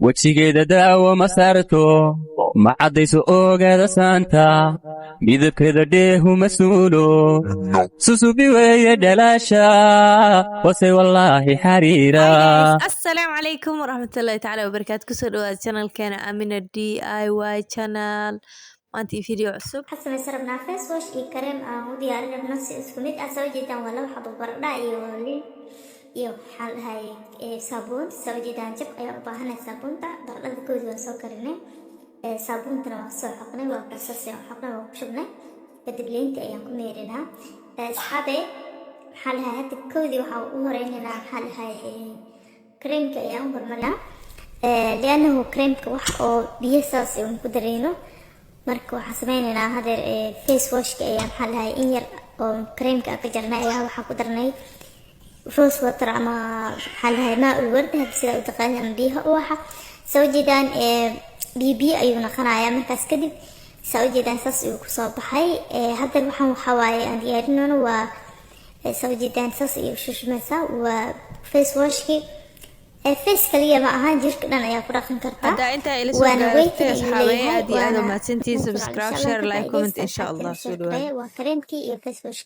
wejigeeda daawo ma saarto ma caddayso oogada saanta midabkeeda dheehu ma suulo susubi weeye dhalaasha wase wallaahi xariira. السلام عليكم ورحمة الله تعالى وبركاته. كسر channel كان أمينة DIY channel maanta فيديو عصب. حسب سرب نافس وش كريم هودي على بنفس اسمه أسوي جدا ولا حب بردا يولي يو حال هاي صابون سوي جدا جب أيوة بهنا صابون تا بردا كود وسكرنا صابون ترى صحقنا وبرصاص حقنا وشبنا كدبلين تأيام كميرنا أصحابي حالها هاد كودي وهورينا حالها كريم كأيام برملا لأنه كريم كوح أو بيساس يوم كدرينه marka waxa sameeynaa hada face wash ka ayaan xalahay in yar oo cream ka jarnay ayaa waxa ku darnay rose water ama xalahay ma ulward sida u taqaan biyaha waxa soo jeedaan bibi ayuu naqanayaa markaas kadib soo jeedaan saas uu ku soo baxay hadda waxa waaye aan diyaarino waa soo jeedaan saas iyo shushmaysa waa face wash ki face kaliya ma ahaan jirka dhan ayaa ku dhaqan kartaa hadda inta ila soo gaartay asxaabay aad iyo aad u mahadsantihiin subscribe share like comment insha Allah soo dhawaada waa creamkii iyo face wash